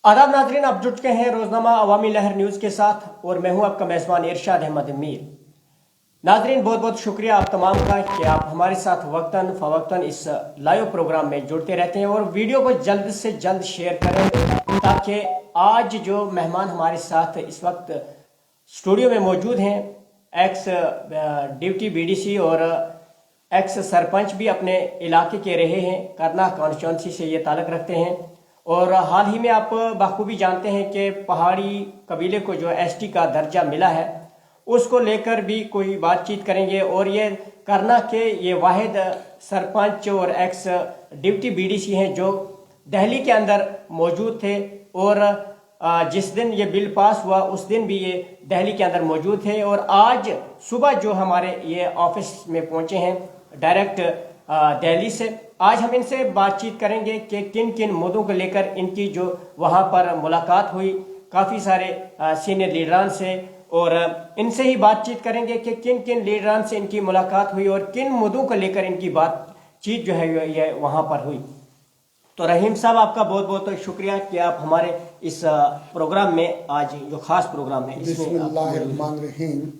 आदाब नाजरीन, आप जुट के हैं रोजनामा अवामी लहर न्यूज़ के साथ और मैं हूं आपका मेज़बान इरशाद अहमद मीर। नाजरीन, बहुत बहुत शुक्रिया आप तमाम का कि आप हमारे साथ वक्तन फ़वक्तन इस लाइव प्रोग्राम में जुड़ते रहते हैं और वीडियो को जल्द से जल्द शेयर करें ताकि आज जो मेहमान हमारे साथ इस वक्त स्टूडियो में मौजूद हैं, एक्स डिप्टी BDC और एक्स सरपंच भी अपने इलाके के रहे हैं, करना कॉन्स्टिट्यूंसी से ये ताल्लुक़ रखते हैं और हाल ही में आप बखूबी जानते हैं कि पहाड़ी कबीले को जो ST का दर्जा मिला है उसको लेकर भी कोई बातचीत करेंगे। और ये करना के ये वाहिद सरपंच और एक्स डिप्टी BDC हैं जो दिल्ली के अंदर मौजूद थे और जिस दिन ये बिल पास हुआ उस दिन भी ये दिल्ली के अंदर मौजूद थे और आज सुबह जो हमारे ये ऑफिस में पहुंचे हैं डायरेक्ट दिल्ली से। आज हम इनसे बातचीत करेंगे कि किन किन मुद्दों को लेकर इनकी जो वहाँ पर मुलाकात हुई काफ़ी सारे सीनियर लीडरान से, और इनसे ही बातचीत करेंगे कि किन किन लीडरान से इनकी मुलाकात हुई और किन मुद्दों को लेकर इनकी बातचीत जो है ये वहाँ पर हुई। तो रहीम साहब, आपका बहुत बहुत शुक्रिया कि आप हमारे इस प्रोग्राम में आज जो खास प्रोग्राम है बिस्मिल्लाहिर्रहमानिर्रहीम,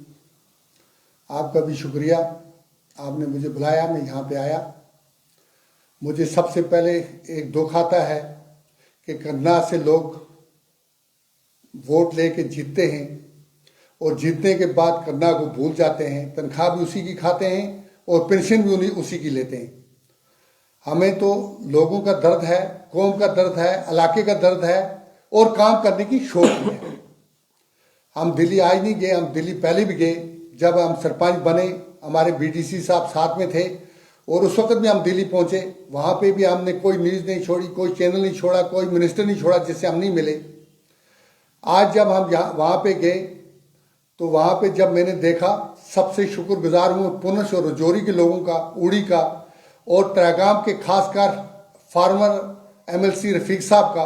आपका भी शुक्रिया, आपने मुझे बुलाया, मैं यहाँ पे आया। मुझे सबसे पहले एक दुख आता है कि करना से लोग वोट लेके जीतते हैं और जीतने के बाद करना को भूल जाते हैं, तनख्वाह भी उसी की खाते हैं और पेंशन भी उसी की लेते हैं। हमें तो लोगों का दर्द है, कौम का दर्द है, इलाके का दर्द है और काम करने की शौक भी है। हम दिल्ली आज नहीं गए, हम दिल्ली पहले भी गए। जब हम सरपंच बने हमारे BDC साहब साथ में थे और उस वक्त भी हम दिल्ली पहुंचे। वहाँ पे भी हमने कोई न्यूज़ नहीं छोड़ी, कोई चैनल नहीं छोड़ा, कोई मिनिस्टर नहीं छोड़ा जिससे हम नहीं मिले। आज जब हम वहाँ पे गए तो वहाँ पे जब मैंने देखा, सबसे शुक्रगुजार हूँ पुनश और रजौरी के लोगों का, उड़ी का और ट्रागाम के खासकर फार्मर MLC रफीक साहब का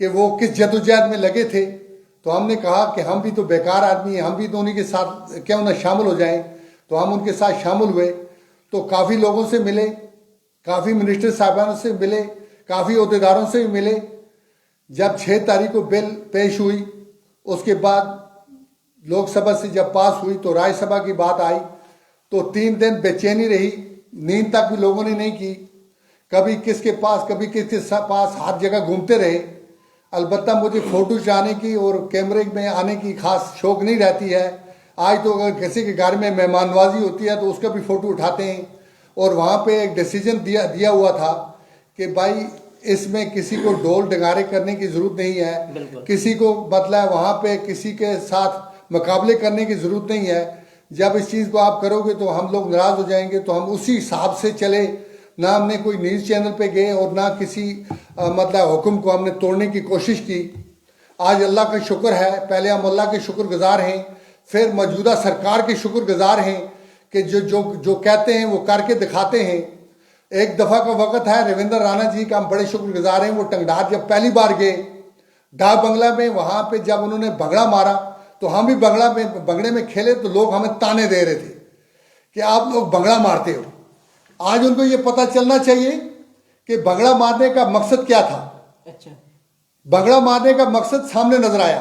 कि वो किस जदोजहद में लगे थे। तो हमने कहा कि हम भी तो बेकार आदमी हैं, हम भी तो उन्हीं के साथ क्यों ना शामिल हो जाएं। तो हम उनके साथ शामिल हुए तो काफ़ी लोगों से मिले, काफ़ी मिनिस्टर साहबानों से मिले, काफ़ी अहदेदारों से भी मिले। जब 6 तारीख को बिल पेश हुई, उसके बाद लोकसभा से जब पास हुई तो राज्यसभा की बात आई तो 3 दिन बेचैनी रही, नींद तक भी लोगों ने नहीं की। कभी किसके पास कभी किसके पास हर जगह घूमते रहे। अलबत्ता मुझे फ़ोटो खिंचाने की और कैमरे में आने की खास शौक नहीं रहती है। आज तो अगर किसी के घर में मेहमान नवाजी होती है तो उसका भी फ़ोटो उठाते हैं। और वहाँ पे एक डिसीजन दिया हुआ था कि भाई इसमें किसी को ढोल डगारे करने की ज़रूरत नहीं है, किसी को मतलब वहाँ पे किसी के साथ मुकाबले करने की ज़रूरत नहीं है। जब इस चीज़ को आप करोगे तो हम लोग नाराज़ हो जाएंगे। तो हम उसी हिसाब से चले, ना हमने कोई न्यूज़ चैनल पे गए और ना किसी मतलब हुक्म को हमने तोड़ने की कोशिश की। आज अल्लाह का शुक्र है, पहले हम अल्लाह के शुक्रगुजार हैं, फिर मौजूदा सरकार के शुक्रगुजार हैं कि जो कहते हैं वो करके दिखाते हैं। एक दफ़ा का वक़्त है, रविंद्र राणा जी का हम बड़े शुक्रगुजार हैं। वो टंगडार जब पहली बार गए डाक बंगला में, वहाँ पे जब उन्होंने भंगड़ा मारा तो हम भी भंगड़े में खेले तो लोग हमें ताने दे रहे थे कि आप लोग भंगड़ा मारते हो। आज उनको ये पता चलना चाहिए कि भंगड़ा मारने का मकसद क्या था। अच्छा, भंगड़ा मारने का मकसद सामने नजर आया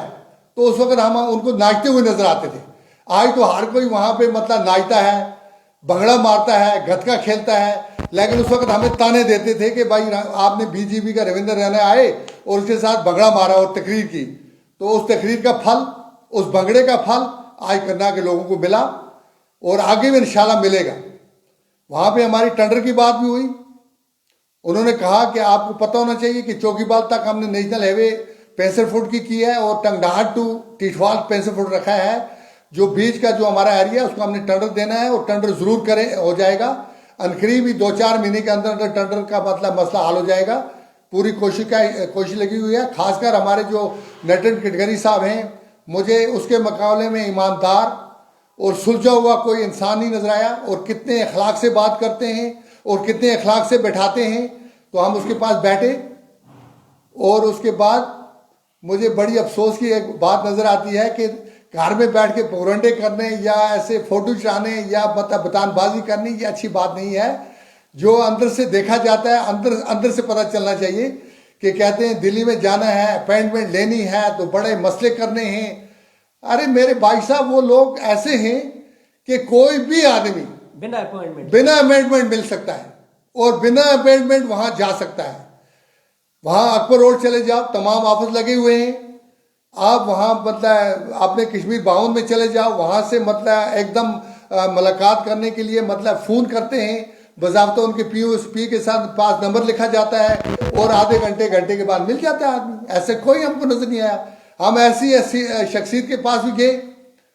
तो उस वक्त हम उनको नाचते हुए नजर आते थे। आज तो हर कोई वहाँ पे मतलब नाचता है, भंगड़ा मारता है, गतका खेलता है, लेकिन उस वक्त हमें ताने देते थे कि भाई आपने BJP का रविंद्र राणा आए और उसके साथ भंगड़ा मारा और तकरीर की। तो उस तकरीर का फल, उस भंगड़े का फल आज करना के लोगों को मिला और आगे भी इंशाल्लाह मिलेगा। वहाँ पे हमारी टेंडर की बात भी हुई। उन्होंने कहा कि आपको पता होना चाहिए कि चौकीबाल तक हमने नेशनल हाईवे 65 फुट की है और टंगडाहट टू टिटवाल 65 फुट रखा है। जो बीच का जो हमारा एरिया है उसको हमने टेंडर देना है और टेंडर जरूर करे हो जाएगा। अनकरीब भी 2-4 महीने के अंदर अंदर टेंडर का मतलब मसला हल हो जाएगा। पूरी कोशिश लगी हुई है। खासकर हमारे जो नितिन गडकरी साहब हैं, मुझे उसके मुकाबले में ईमानदार और सुलझा हुआ कोई इंसान नहीं नजर आया। और कितने अखलाक से बात करते हैं और कितने अखलाक से बैठाते हैं। तो हम उसके पास बैठे और उसके बाद मुझे बड़ी अफसोस की एक बात नजर आती है कि घर में बैठ के पौरंडे करने या ऐसे फोटो खिंचाने या बतानबाजी करने ये अच्छी बात नहीं है। जो अंदर से देखा जाता है, अंदर से पता चलना चाहिए कि कहते हैं दिल्ली में जाना है, अपॉइंटमेंट लेनी है तो बड़े मसले करने हैं। अरे मेरे भाई साहब, वो लोग ऐसे हैं कि कोई भी आदमी बिना अपॉइंटमेंट मिल सकता है और बिना अपॉइंटमेंट वहां जा सकता है। वहां अकबर रोड चले जाओ, तमाम ऑफिस लगे हुए हैं। आप वहां मतलब अपने कश्मीर बाउन में चले जाओ, वहां से मतलब एकदम मुलाकात करने के लिए मतलब फोन करते हैं, बज़ाब्ता उनके पीओएसपी के साथ पास नंबर लिखा जाता है और आधे घंटे के बाद मिल जाता है आदमी। ऐसे कोई हमको नजर नहीं आया। हम ऐसी शख्सियत के पास भी गए,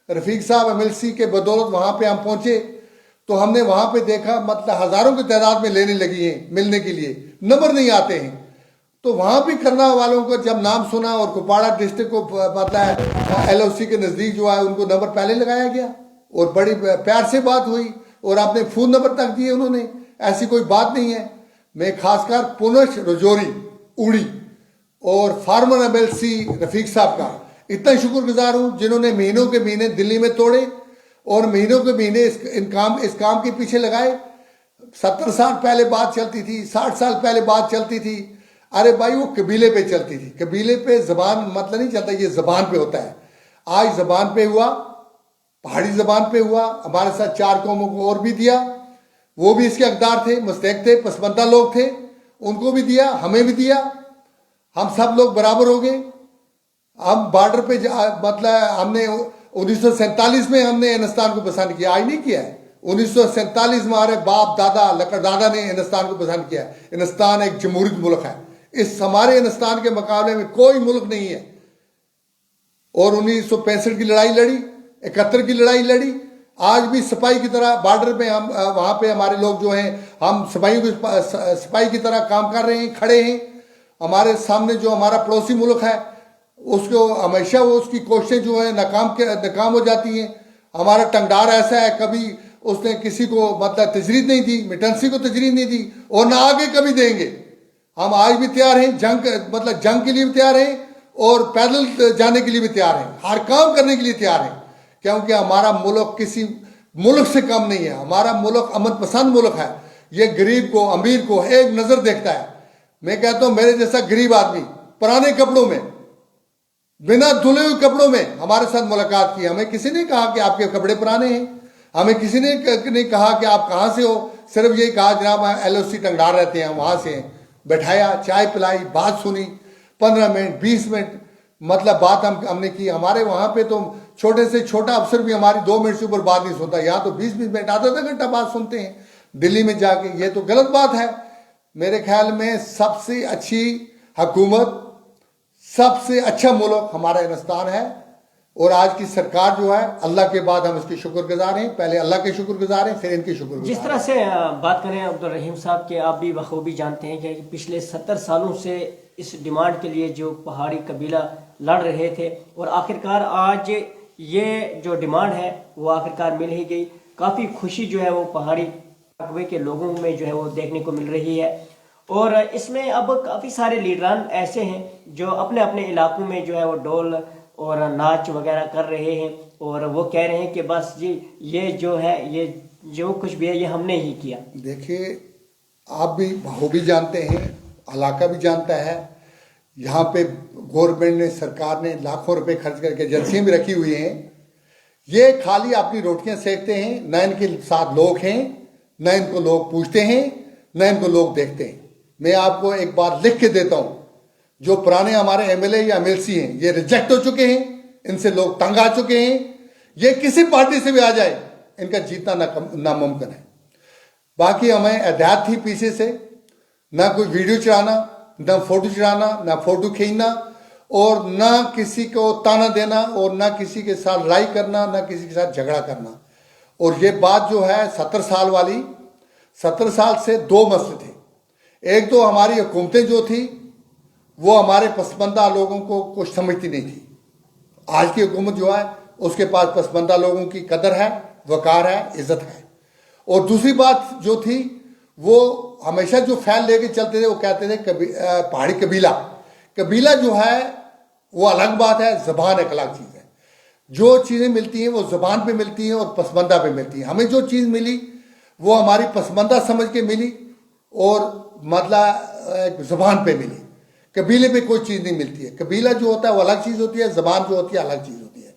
रफीक साहब एमएलसी के बदौलत वहां पे हम पहुंचे तो हमने वहां पे देखा मतलब हजारों की तादाद में लेने लगी हैं मिलने के लिए, नंबर नहीं आते हैं। तो वहां भी करना वालों को जब नाम सुना और कुपवाड़ा डिस्ट्रिक्ट को मतलब एलओसी के नजदीक जो है उनको नंबर पहले लगाया गया और बड़ी प्यार से बात हुई और आपने फोन नंबर तक दिए उन्होंने। ऐसी कोई बात नहीं है। मैं खासकर पुनश रजौरी उड़ी और फार्मर एमएलसी रफीक साहब का इतना शुक्रगुजार हूं जिन्होंने महीनों के महीने दिल्ली में तोड़े और महीनों के महीने इस काम के पीछे लगाए। 70 साल पहले बात चलती थी, 60 साल पहले बात चलती थी। अरे भाई वो कबीले पे चलती थी, कबीले पे जबान मतलब नहीं चलता, ये जबान पे होता है। आज जबान पे हुआ, पहाड़ी जबान पे हुआ। हमारे साथ 4 कौमों को और भी दिया, वो भी इसके हकदार थे, मुस्तैक थे, पसमंदा लोग थे, उनको भी दिया, हमें भी दिया। हम सब लोग बराबर हो गए। हम बॉर्डर पे मतलब हमने 1947 में हमने हिंदुस्तान को पसंद किया, आज नहीं किया है। 1947 में हमारे बाप दादा लकड़दादा ने हिंदुस्तान को पसंद किया। हिंदुस्तान एक जमहूरियत मुल्क है, इस हमारे हिंदुस्तान के मुकाबले में कोई मुल्क नहीं है। और 1965 की लड़ाई लड़ी, 71 की लड़ाई लड़ी। आज भी सिपाही की तरह बॉर्डर पे हम वहां पे हमारे लोग जो हैं, हम सिपाही की तरह काम कर रहे हैं, खड़े हैं। हमारे सामने जो हमारा पड़ोसी मुल्क है उसको हमेशा वो उसकी कोशिशें जो है नाकाम हो जाती हैं। हमारा टंगडार ऐसा है, कभी उसने किसी को मतलब तजरीद नहीं दी, मिटेंसी को तजरीद नहीं दी और ना आगे कभी देंगे। हम आज भी तैयार हैं, जंग के लिए भी तैयार हैं और पैदल जाने के लिए भी तैयार हैं, हर काम करने के लिए तैयार हैं। क्योंकि हमारा मुल्क किसी मुल्क से कम नहीं है। हमारा मुल्क अमन पसंद मुल्क है। ये गरीब को अमीर को एक नजर देखता है। मैं कहता हूं मेरे जैसा गरीब आदमी पुराने कपड़ों में, बिना धुले हुए कपड़ों में हमारे साथ मुलाकात की। हमें किसी ने कहा कि आपके कपड़े पुराने हैं, हमें किसी ने नहीं कहा कि आप कहां से हो। सिर्फ यही कहा जनाब एलओसी टंगडार रहते हैं, वहां से हैं। बैठाया, चाय पिलाई, बात सुनी, 15 मिनट 20 मिनट मतलब बात हमने की। हमारे वहां पे तो छोटे से छोटा अफसर भी हमारी 2 मिनट से ऊपर बात नहीं सुनता, यहाँ तो 20-20 मिनट आधा घंटा बात सुनते हैं दिल्ली में जाके। ये तो गलत बात है। मेरे ख्याल में सबसे अच्छी हुकूमत, सबसे अच्छा मुल्क हमारा हिंदुस्तान है। और आज की सरकार जो है, अल्लाह के बाद हम इसके शुक्रगुजार हैं। पहले अल्लाह के शुक्रगुजार हैं, फिर इनके शुक्रगुजार। जिस तरह से बात करें अब्दुल रहीम साहब के, आप भी बखूबी जानते हैं कि पिछले 70 सालों से इस डिमांड के लिए जो पहाड़ी कबीला लड़ रहे थे और आखिरकार आज ये जो डिमांड है वो आखिरकार मिल ही गई। काफ़ी खुशी जो है वो पहाड़ी रकबे के लोगों में जो है वो देखने को मिल रही है। और इसमें अब काफ़ी सारे लीडरान ऐसे हैं जो अपने अपने इलाकों में जो है वो ढोल और नाच वगैरह कर रहे हैं और वो कह रहे हैं कि बस जी ये जो है, ये जो कुछ भी है ये हमने ही किया। देखिए, आप भी बखूबी जानते हैं, इलाका भी जानता है। यहाँ पे गवर्नमेंट ने, सरकार ने लाखों रुपए खर्च करके एजेंसियाँ भी रखी हुई हैं। ये खाली अपनी रोटियां सेकते हैं, न इनके साथ लोग हैं, न इनको लोग पूछते हैं, न इनको लोग देखते हैं। मैं आपको एक बात लिख के देता हूँ, जो पुराने हमारे एमएलए या एमएलसी हैं ये रिजेक्ट हो चुके हैं, इनसे लोग तंग आ चुके हैं। ये किसी पार्टी से भी आ जाए, इनका जीतना नामुमकिन है। बाकी हमें एहतियात थी पीछे से, ना कोई वीडियो चढ़ाना, ना फोटो चढ़ाना, ना फोटो खींचना और ना किसी को ताना देना और ना किसी के साथ लड़ाई करना, ना किसी के साथ झगड़ा करना। और ये बात जो है 70 साल वाली, 70 साल से 2 मसले थे। एक तो हमारी हुकूमतें जो थी वो हमारे पसमंदा लोगों को कुछ समझती नहीं थी। आज की हुकूमत जो है उसके पास पसमंदा लोगों की कदर है, वकार है, इज्जत है। और दूसरी बात जो थी वो हमेशा जो फैल लेके चलते थे, वो कहते थे पहाड़ी कबीला जो है वो अलग बात है, जबान एक अलग चीज़ है। जो चीज़ें मिलती हैं वो जबान पे मिलती हैं और पसमंदा पे मिलती हैं। हमें जो चीज़ मिली वो हमारी पसमंदा समझ के मिली और मतलब जबान पे मिली। कबीले पे कोई चीज़ नहीं मिलती है। कबीला जो होता है वो अलग चीज़ होती है, ज़बान जो होती है अलग चीज़ होती है।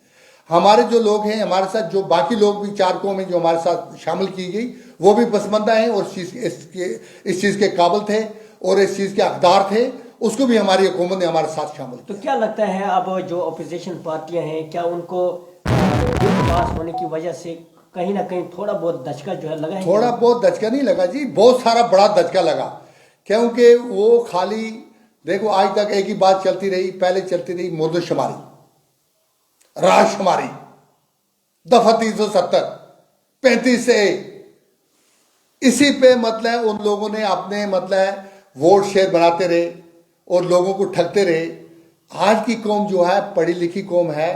हमारे जो लोग हैं, हमारे साथ जो बाकी लोग भी 4 कौमें जो हमारे साथ शामिल की गई, वो भी पसमानदा हैं और इस चीज़ के काबिल थे और इस चीज़ के हकदार थे। उसको भी हमारी हुकूमत ने हमारे साथ शामिल किया। तो क्या लगता है अब जो अपोजिशन पार्टियां हैं, क्या उनको बिल पास होने की वजह से कहीं ना कहीं थोड़ा बहुत दचका जो है लगा है? थोड़ा बहुत दचका नहीं लगा जी, बहुत सारा बड़ा दचका लगा। क्योंकि वो खाली देखो, आज तक एक ही बात चलती रही, पहले चलती रही मुर्दशुमारी, राजशुमारी, दफा 370 35 से इसी पे मतलब उन लोगों ने अपने मतलब वोट शेयर बनाते रहे और लोगों को ठगते रहे। आज की कौम जो है पढ़ी लिखी कौम है,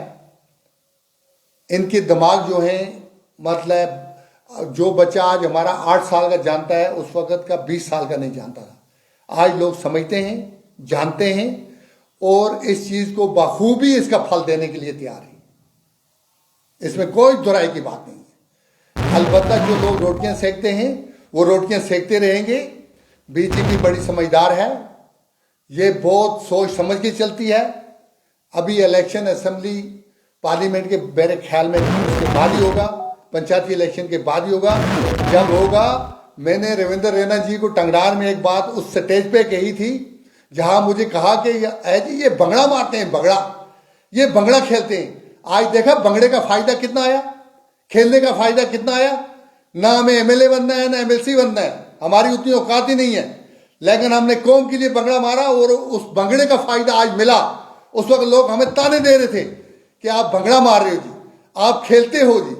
इनके दिमाग जो है मतलब जो बच्चा आज हमारा 8 साल का जानता है उस वक्त का 20 साल का नहीं जानता था। आज लोग समझते हैं, जानते हैं और इस चीज को बखूबी इसका फल देने के लिए तैयार है। इसमें कोई दुराई की बात नहीं है। अलबत्ता जो लोग रोटियां सेकते हैं वो रोटियां सेकते रहेंगे। बीजेपी बड़ी समझदार है, ये बहुत सोच समझ के चलती है। अभी इलेक्शन असेंबली पार्लियामेंट के मेरे ख्याल में उसके बाद ही होगा, पंचायती इलेक्शन के बाद ही होगा। जब होगा, मैंने रविंद्र रैना जी को टंगडार में एक बात उस स्टेज पे कही थी जहां मुझे कहा कि जी ये भंगड़ा मारते हैं, भंगड़ा, ये भंगड़ा खेलते हैं। आज देखा भंगड़े का फायदा कितना आया, खेलने का फायदा कितना आया। ना हमें एमएलए बनना है ना एमएलसी बनना है, हमारी उतनी औकात ही नहीं है, लेकिन हमने कौम के लिए भंगड़ा मारा और उस भंगड़े का फायदा आज मिला। उस वक्त लोग हमें ताने दे रहे थे कि आप भंगड़ा मार रहे हो जी, आप खेलते हो जी।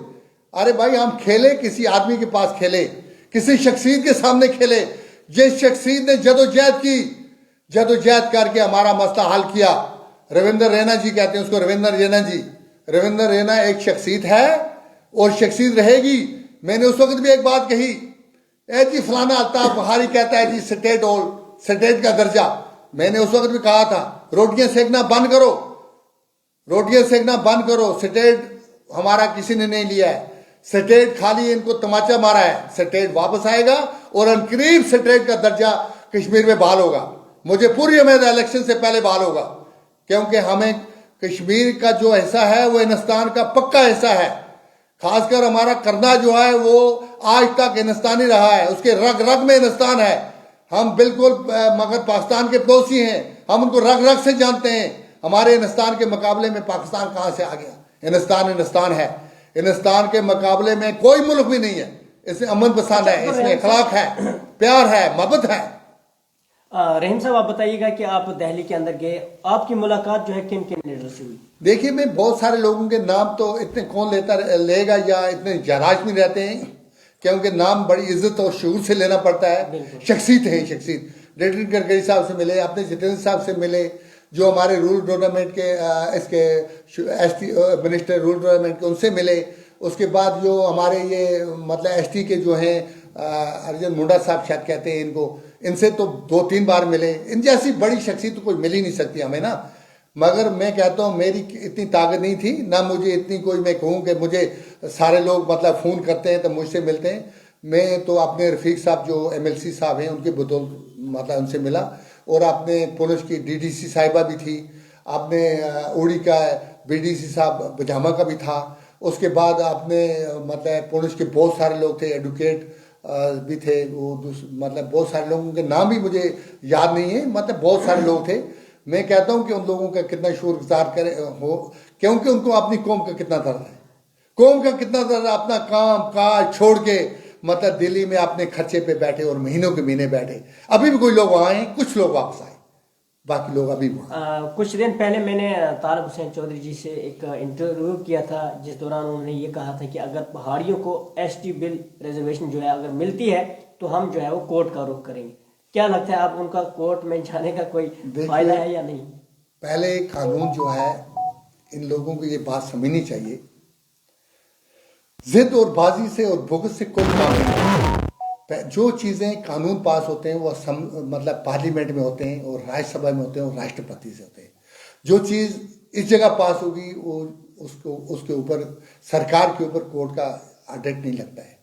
अरे भाई, हम खेले, किसी आदमी के पास खेले, किसी शख्सियत के सामने खेले, जिस शख्सियत ने जदोजहद की, जदोजहद करके हमारा मसला हल किया। रविंद्र रैना जी कहते हैं उसको, रविंद्र रैना जी। रविंद्र रैना एक शख्सियत है और शख्सियत रहेगी। मैंने उस वक्त भी एक बात कही, ए जी फलाना अल्ताफ बुखारी कहता है जी स्टेट का दर्जा। मैंने उस वक्त भी कहा था रोटियां सेकना बंद करो, रोटियां सेकना बंद करो। स्टेट हमारा किसी ने नहीं लिया है, स्टेट खाली इनको तमाचा मारा है। स्टेट वापस आएगा और अनकरीब स्टेट का दर्जा कश्मीर में बहाल होगा। मुझे पूरी उम्मीद है इलेक्शन से पहले बहाल होगा, क्योंकि हमें कश्मीर का जो हिस्सा है वो हिंदुस्तान का पक्का हिस्सा है। खासकर हमारा करना जो है वो आज तक हिंदुस्तानी रहा है, उसके रग रग में हिंदुस्तान है। हम बिल्कुल मगर पाकिस्तान के पड़ोसी हैं, हम उनको रग रग से जानते हैं। हमारे हिंदुस्तान के मुकाबले में पाकिस्तान कहाँ से आ गया? हिंदुस्तान है। हिंदुस्तान के मुकाबले में कोई मुल्क भी नहीं है। इसमें अमन पसंद है, इसमें अखलाक है, प्यार है, मोहब्बत है। रहीम साहब, आप बताइएगा कि आप दिल्ली के अंदर गए, आपकी मुलाकात जो है किन किन लीडर से हुई? देखिए, मैं बहुत सारे लोगों के नाम तो इतने कौन लेगा या इतने जराज में रहते हैं, क्योंकि नाम बड़ी इज्जत और शूर से लेना पड़ता है। शख्सियत है, शख्सियत। नितिन गडकरी साहब से मिले, अपने जितेंद्र साहब से मिले, जो हमारे रूरल डेवलपमेंट के इसके एसटी मिनिस्टर रूरल डेवलपमेंट के, उनसे मिले। उसके बाद जो हमारे ये मतलब एसटी के जो हैं अर्जुन मुंडा साहब शायद कहते हैं इनको, इनसे तो 2-3 बार मिले। इन जैसी बड़ी शख्सियत तो कोई मिल ही नहीं सकती हमें ना। मगर मैं कहता हूँ मेरी इतनी ताकत नहीं थी ना, मुझे इतनी कोई मैं कहूँ कि मुझे सारे लोग मतलब फ़ोन करते हैं तो मुझसे मिलते हैं। मैं तो अपने रफ़ीक साहब जो एमएलसी साहब हैं उनके बदौल मतलब उनसे मिला, और अपने पुलिस की डीडीसी साहिबा भी थी, अपने उड़ी का बीडीसी साहब बजामा का भी था। उसके बाद अपने मतलब पुलिस के बहुत सारे लोग थे, एडवोकेट भी थे, वो मतलब बहुत सारे लोगों के नाम भी मुझे याद नहीं है, मतलब बहुत सारे लोग थे। मैं कहता हूं कि उन लोगों का कितना शुक्रगुजार करे हो, क्योंकि उनको अपनी कौम का कितना दर्द है, कौम का कितना दर्द, अपना काम काज छोड़ के मतलब दिल्ली में अपने खर्चे पे बैठे और महीनों के महीने बैठे। अभी भी कोई लोग वहां हैं, कुछ लोग वापस आए, बाकी लोग अभी वहां। कुछ दिन पहले मैंने तारक हुसैन चौधरी जी से एक इंटरव्यू किया था, जिस दौरान उन्होंने ये कहा था कि अगर पहाड़ियों को एसटी बिल रिजर्वेशन जो है अगर मिलती है तो हम जो है वो कोर्ट का रुख करेंगे। क्या लगता है आप, उनका कोर्ट में जाने का कोई फायदा है या नहीं? पहले कानून जो है, इन लोगों को ये बात समझनी चाहिए, जिद और बाजी से और भुगत से कोई काम नहीं। जो चीज़ें कानून पास होते हैं वो मतलब पार्लियामेंट में होते हैं और राज्यसभा में होते हैं और राष्ट्रपति से होते हैं। जो चीज़ इस जगह पास होगी वो उसके ऊपर सरकार के ऊपर कोर्ट का ऑडिट नहीं लगता है,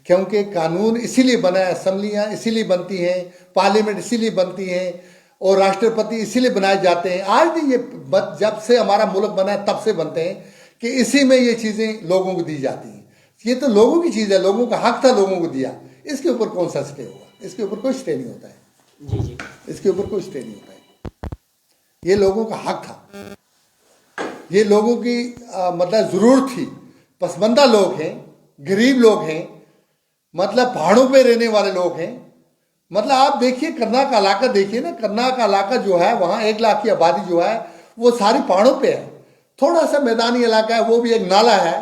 क्योंकि कानून इसीलिए बना है, असेंबलियाँ इसीलिए बनती हैं, पार्लियामेंट इसीलिए बनती हैं और राष्ट्रपति इसीलिए बनाए जाते हैं। आज नहीं, ये जब से हमारा मुल्क बना है तब से बनते हैं कि इसी में ये चीज़ें लोगों को दी जाती हैं। ये तो लोगों की चीज़ है, लोगों का हक था, लोगों को दिया। इसके ऊपर कौन सा स्टे होगा? इसके ऊपर कोई स्टे नहीं होता है। जी जी, इसके ऊपर कोई स्टे नहीं होता है। ये लोगों का हक था, ये लोगों की मतलब ज़रूरत थी। पसमानदा लोग हैं, गरीब लोग हैं, मतलब पहाड़ों पे रहने वाले लोग हैं। मतलब आप देखिए करनाल का इलाका, देखिए ना, करनाल का इलाका जो है वहाँ 1 लाख की आबादी जो है वो सारी पहाड़ों पे है। थोड़ा सा मैदानी इलाका है, वो भी एक नाला है,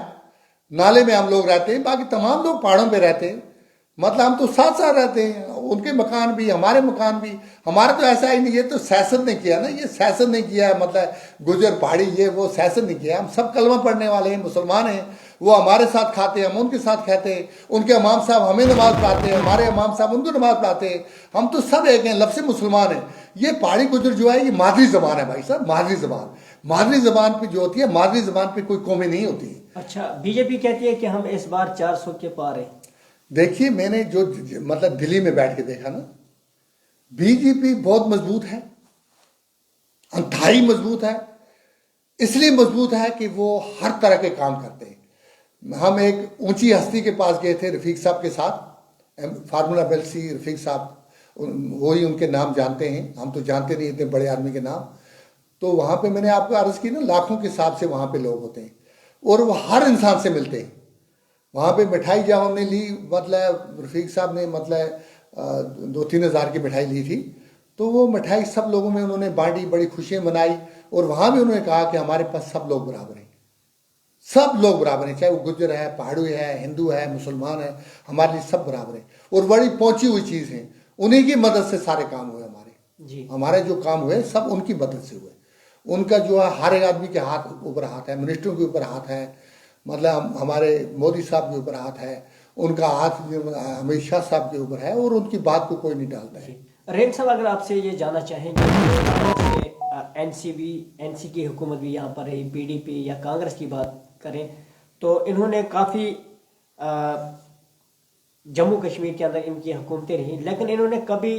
नाले में हम लोग रहते हैं, बाकी तमाम लोग पहाड़ों पे रहते हैं। मतलब हम तो साथ साथ रहते हैं, उनके मकान भी, हमारे मकान भी। हमारा तो ऐसा ही नहीं, ये तो शासन ने किया ना, ये शासन ने किया है। मतलब गुजर पहाड़ी ये वो शासन ने किया। हम सब कलमा पढ़ने वाले हैं, मुसलमान हैं। वो हमारे साथ खाते हैं, हम उनके साथ खाते हैं। उनके इमाम साहब हमें नमाज पढ़ाते हैं, हमारे इमाम साहब उनको नमाज पढ़ाते हैं। हम तो सब एक हैं, लफ्ज़ मुसलमान हैं। ये पहाड़ी गुजर जो है ये मादरी ज़बान है भाई साहब, मादरी ज़बान। मादरी ज़बान पे जो होती है, मादरी ज़बान पे कोई कौमें नहीं होती। अच्छा, बीजेपी कहती है कि हम इस बार 400 के पार हैं। देखिए, मैंने जो मतलब दिल्ली में बैठ के देखा ना, बीजेपी बहुत मजबूत है, अंतहाई मजबूत है। इसलिए मजबूत है कि वो हर तरह के काम करते हैं। हम एक ऊंची हस्ती के पास गए थे रफीक साहब के साथ, फार्मूला बेल्सी रफीक साहब, वही उनके नाम जानते हैं, हम तो जानते नहीं इतने बड़े आदमी के नाम। तो वहाँ पे मैंने आपको अर्ज की ना, लाखों के हिसाब से वहाँ पे लोग होते हैं और वो हर इंसान से मिलते हैं। वहाँ पे मिठाई जब हमने ली, मतलब रफीक साहब ने मतलब 2-3 हज़ार की मिठाई ली थी, तो वो मिठाई सब लोगों में उन्होंने बांटी, बड़ी खुशियाँ मनाई। और वहाँ भी उन्होंने कहा कि हमारे पास सब लोग बराबर हैं, सब लोग बराबर हैं, चाहे वो गुज्जर है, पहाड़ी है, हिंदू है, मुसलमान है, हमारे लिए सब बराबर हैं। और बड़ी पहुँची हुई चीज़ है, उन्हीं की मदद से सारे काम हुए हमारे जी। हमारे जो काम हुए सब उनकी मदद से हुए। उनका जो है हर एक आदमी के हाथ ऊपर हाथ है, मिनिस्टरों के ऊपर हाथ है, मतलब हमारे मोदी साहब के ऊपर हाथ है, उनका हाथ अमित शाह साहब के ऊपर है, और उनकी बात को कोई नहीं डालता है। रेम साहब, अगर आपसे ये जानना चाहेंगे, एनसी की हुकूमत भी यहाँ पर है, पीडीपी या कांग्रेस की बात करें तो इन्होंने काफ़ी जम्मू कश्मीर के अंदर इनकी हुकूमतें रही, लेकिन इन्होंने कभी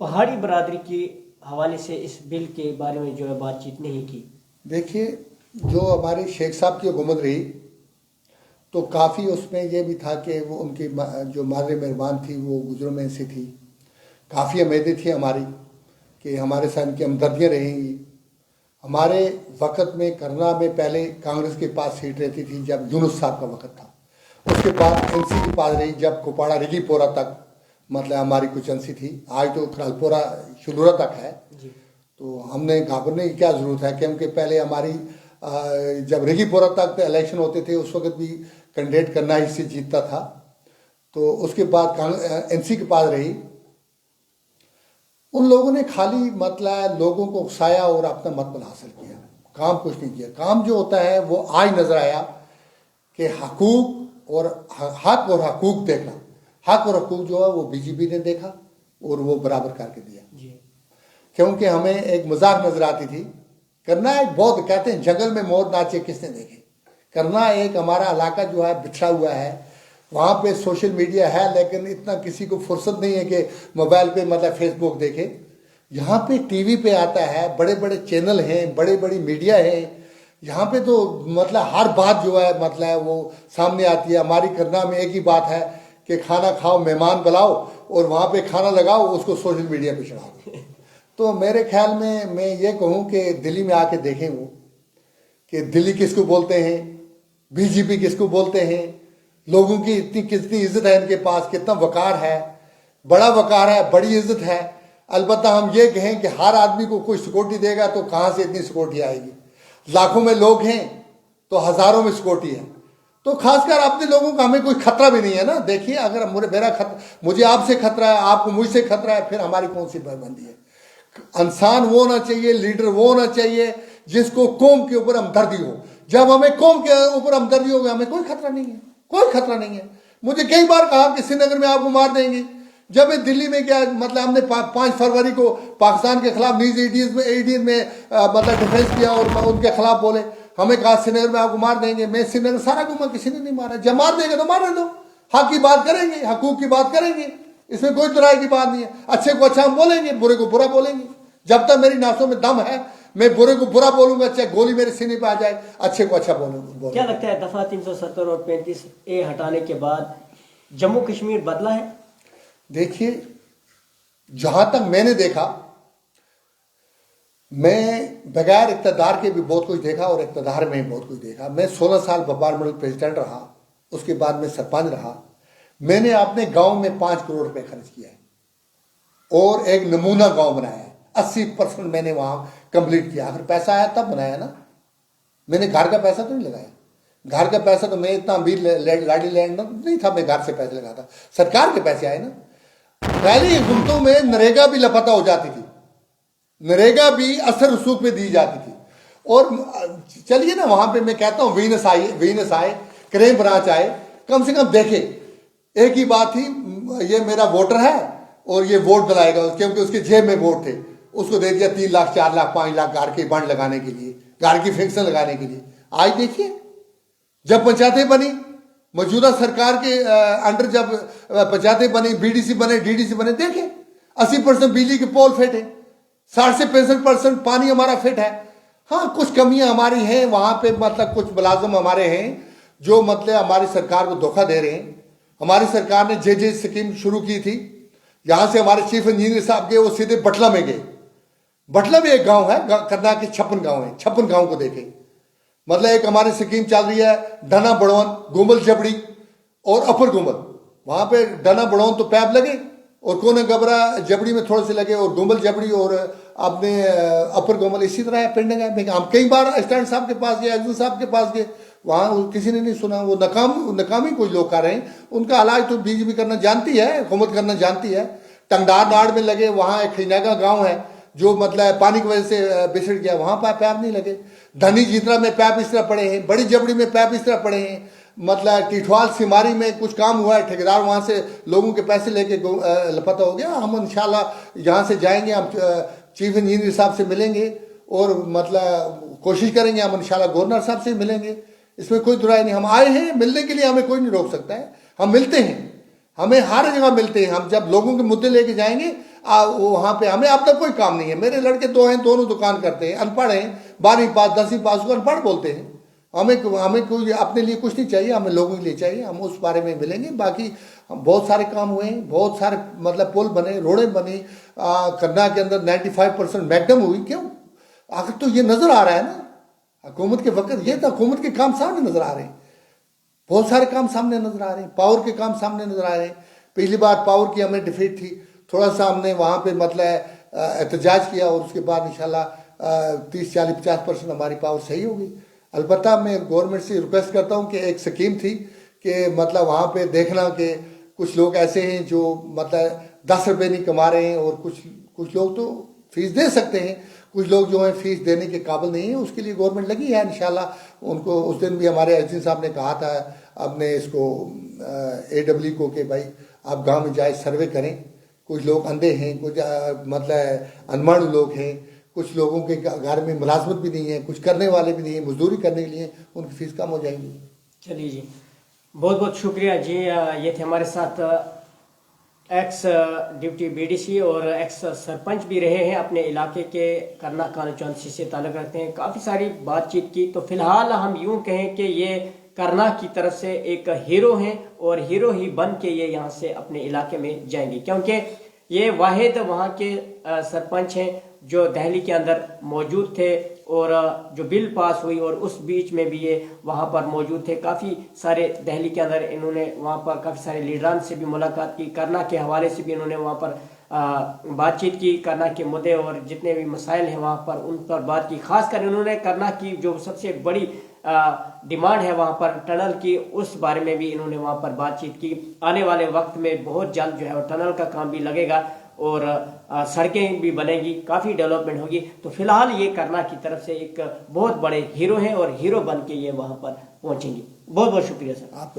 पहाड़ी बरादरी के हवाले से इस बिल के बारे में जो है बातचीत नहीं की। देखिए, जो हमारे शेख साहब की हुकूमत रही तो काफ़ी उसमें ये भी था कि वो उनकी जो मादरे मेहरबान थी वो गुजरों में से थी। काफ़ी उम्मीदें थी हमारी कि हमारे साथ इनकी हमदर्दियाँ रहेंगी। हमारे वक़्त में करना में पहले कांग्रेस के पास सीट रहती थी जब यूनुस साहब का वक़्त था। उसके बाद एनसी के पास रही जब कुपवाड़ा रिगीपोरा तक, मतलब हमारी कुछ एनसी थी। आज तो खरालपोरा शुलूरा तक है जी। तो हमने घबराने की क्या ज़रूरत है, क्योंकि पहले हमारी जब रिगीपोरा तक इलेक्शन होते थे उस वक्त भी कैंडिडेट करना ही से जीतता था। तो उसके बाद एनसी के पास रही। उन लोगों ने खाली मतलब लोगों को उकसाया और अपना मतबल हासिल किया, काम कुछ नहीं किया। काम जो होता है वो आज नजर आया कि हकूक और हक और हकूक देखना, हक और हकूक जो है वो बीजेपी ने देखा और वो बराबर करके दिया जी। क्योंकि हमें एक मजाक नजर आती थी, करना एक बहुत कहते हैं जंगल में मोर नाचे किसने देखे। करना एक हमारा इलाका जो है बिछड़ा हुआ है, वहाँ पे सोशल मीडिया है लेकिन इतना किसी को फुर्सत नहीं है कि मोबाइल पे मतलब फेसबुक देखे। यहाँ पे टीवी पे आता है, बड़े बड़े चैनल हैं, बड़े बड़ी मीडिया है, यहाँ पे तो मतलब हर बात जो है मतलब वो सामने आती है। हमारी करना में एक ही बात है कि खाना खाओ, मेहमान बुलाओ और वहाँ पे खाना लगाओ, उसको सोशल मीडिया पे चढ़ा दो। तो मेरे ख्याल में मैं ये कहूँ कि दिल्ली में आके देखें वो कि दिल्ली किसको बोलते हैं, बीजेपी किसको बोलते हैं, लोगों की इतनी कितनी इज्जत है इनके पास, कितना वकार है, बड़ा वकार है, बड़ी इज्जत है। अलबत्ता हम ये कहें कि हर आदमी को कोई सिक्योरिटी देगा तो कहाँ से इतनी सिक्योरिटी आएगी। लाखों में लोग हैं तो हजारों में सिक्योरिटी है, तो खासकर अपने लोगों का हमें कोई खतरा भी नहीं है ना। देखिए, अगर मुझे आपसे खतरा है, आपको मुझसे खतरा है, फिर हमारी कौन सी पाबंदी है। इंसान वो होना चाहिए, लीडर वो होना चाहिए जिसको कौम के ऊपर हमदर्दी हो। जब हमें कौम के ऊपर हमदर्दी होगी हमें कोई खतरा नहीं है, कोई खतरा नहीं है। मुझे कई बार कहा कि श्रीनगर में आपको मार देंगे। जब मैं दिल्ली में गया, मतलब हमने 5 फरवरी को पाकिस्तान के खिलाफ न्यूज एडीएन में मतलब डिफेंस किया और उनके खिलाफ बोले, हमें कहा श्रीनगर में आपको मार देंगे। मैं श्रीनगर सारा घूमा, किसी ने नहीं मारा। जब मार देंगे तो मारने दो, हक की बात करेंगे, हकूक की बात करेंगे, इसमें कोई तरह की बात नहीं है। अच्छे को अच्छा हम बोलेंगे, बुरे को बुरा बोलेंगे। जब तक मेरी नासों में दम है मैं बुरे को बुरा बोलूंगा, चाहे गोली मेरे सीने पे आ जाए, अच्छे को अच्छा बोलूंगा। क्या लगता है दफा 370 और 35A हटाने के बाद जम्मू कश्मीर बदला है? देखिए, जहां तक मैंने देखा, मैं बगैर इक़्तिदार के भी बहुत कुछ देखा और इक़्तिदार में भी बहुत कुछ देखा। मैं 16 साल बबार प्रेसिडेंट रहा, उसके बाद मैं सरपंच रहा। मैंने अपने गांव में 5 करोड़ रुपए खर्च किया है और एक नमूना गांव बनाया है। 80% मैंने वहां कंप्लीट किया। अगर पैसा आया तब बनाया ना, मैंने घर का पैसा तो नहीं लगाया। घर का पैसा तो मैं इतना अमीर लाडी लैंड नहीं था, मैं घर से पैसे लगाता। सरकार के पैसे आए ना। पहले हुकूमतों में नरेगा भी लापता हो जाती थी, नरेगा भी असर रसूख पे दी जाती थी। और चलिए ना, वहां पे मैं कहता हूँ वीनस आए, क्रेम ब्रांच आए, कम से कम देखे। एक ही बात थी, ये मेरा वोटर है और ये वोट दिलाएगा, क्योंकि उसके जेब में वोट थे। उसको दे दिया 3 लाख 4 लाख 5 लाख घर के बंड लगाने के लिए, घर की फिक्सन लगाने के लिए। आज देखिए, जब पंचायतें बनी, मौजूदा सरकार के अंडर जब पंचायतें बनी, बीडीसी बने, डीडीसी बने, देखे 80% बिजली के पोल फिट है, 60 से 65% पानी हमारा फिट है। हाँ, कुछ कमियां हमारी हैं वहां पे, मतलब कुछ मुलाजिम हमारे हैं जो मतलब हमारी सरकार को धोखा दे रहे हैं। हमारी सरकार ने जे स्कीम शुरू की थी, यहां से हमारे चीफ इंजीनियर साहब गए, वो सीधे बटला में गए। बटला में एक गांव है, करना के 56 गांव है, 56 गांव को देखे। मतलब एक हमारी स्कीम चल रही है डना बड़ौन, गुमल जबड़ी और अपर गुमल। वहां पे डना बड़ौन तो पैप लगे और कोने गबरा जबड़ी में थोड़े से लगे, और गुमल जबड़ी और अपने अपर गुमल इसी तरह है पिंड है। हम कई बार असिस्टेंट साहब के पास गए, एक्जन साहब के पास गए, वहां किसी ने नहीं सुना। वो नकामी कुछ लोग कर रहे हैं। उनका इलाज तो बीजेपी करना जानती है, हुकूमत करना जानती है। टंगडार नाड़ में लगे, वहां एक खिनागा गांव है जो मतलब पानी की वजह से बिछड़ गया, वहां पर पैप नहीं लगे। धनी जितना में पैप इस तरह पड़े हैं, बड़ी जबड़ी में पैप इस तरह पड़े हैं। मतलब टिठवाल सिमारी में कुछ काम हुआ है, ठेकेदार वहां से लोगों के पैसे लेके लापता हो गया। हम इंशाल्लाह यहाँ से जाएंगे, हम चीफ इंजीनियर साहब से मिलेंगे और मतलब कोशिश करेंगे, हम इंशाल्लाह गवर्नर साहब से मिलेंगे। इसमें कोई दुराई नहीं। हम आए हैं मिलने के लिए, हमें कोई नहीं रोक सकता है। हम मिलते हैं, हमें हर जगह मिलते हैं। हम जब लोगों के मुद्दे लेके जाएंगे वहां पे हमें अब तक कोई काम नहीं है। मेरे लड़के 2 हैं, दोनों दुकान करते हैं, अनपढ़ हैं, 12वीं पास 10वीं पास को अनपढ़ बोलते हैं। हमें कोई अपने लिए कुछ नहीं चाहिए, हमें लोगों के लिए चाहिए। हम उस बारे में मिलेंगे। बाकी बहुत सारे काम हुए हैं, बहुत सारे मतलब पुल बने, रोडें बनी। करना के अंदर 95% मैकडम हुई। क्यों? आखिर तो ये नजर आ रहा है ना, हुकूमत के वक्त ये था, हुकूमत के काम सामने नजर आ रहे हैं। बहुत सारे काम सामने नजर आ रहे हैं, पावर के काम सामने नजर आ रहे हैं। पिछली बार पावर की हमें डिफीट थी, थोड़ा सा हमने वहाँ पे मतलब एहतजाज किया और उसके बाद इंशाल्लाह 30, 40, 50% हमारी पावर सही होगी। अलबत्ता मैं गवर्नमेंट से रिक्वेस्ट करता हूँ कि एक स्कीम थी कि मतलब वहाँ पे देखना कि कुछ लोग ऐसे हैं जो मतलब 10 रुपये नहीं कमा रहे हैं, और कुछ लोग तो फीस दे सकते हैं, कुछ लोग जो है फीस देने के काबिल नहीं है। उसके लिए गवर्नमेंट लगी है इंशाल्लाह। उनको उस दिन भी हमारे एसडी साहब ने कहा था अपने इसको AW को कि भाई आप गांव में जाए सर्वे करें। कुछ लोग अंधे हैं, कुछ मतलब अनमानू लोग हैं, कुछ लोगों के घर में मुलाजमत भी नहीं है, कुछ करने वाले भी नहीं है, मजदूरी करने के लिए उनकी फीस कम हो जाएगी। चलिए जी, बहुत बहुत शुक्रिया जी। ये थे हमारे साथ एक्स डिप्टी BDC और एक्स सरपंच भी रहे हैं, अपने इलाके के करना कानूचौंसी से ताल्लुक़ रखते हैं। काफ़ी सारी बातचीत की। तो फिलहाल हम यूँ कहें कि ये करना की तरफ से एक हीरो हैं और हीरो ही बन के ये यहाँ से अपने इलाके में जाएंगे, क्योंकि ये वाहिद वहाँ के सरपंच हैं जो दिल्ली के अंदर मौजूद थे और जो बिल पास हुई और उस बीच में भी ये वहाँ पर मौजूद थे। काफ़ी सारे दिल्ली के अंदर इन्होंने वहाँ पर काफ़ी सारे लीडरान से भी मुलाकात की, करना के हवाले से भी इन्होंने वहाँ पर बातचीत की। करना के मुद्दे और जितने भी मसाइल हैं वहाँ पर उन पर बात की। खासकर इन्होंने करना की जो सबसे बड़ी डिमांड है वहाँ पर टनल की, उस बारे में भी इन्होंने वहाँ पर बातचीत की। आने वाले वक्त में बहुत जल्द जो है टनल का काम भी लगेगा और सड़कें भी बनेगी, काफ़ी डेवलपमेंट होगी। तो फिलहाल ये करना की तरफ से एक बहुत बड़े हीरो हैं और हीरो बन के ये वहाँ पर पहुँचेंगे। बहुत बहुत शुक्रिया सर। आप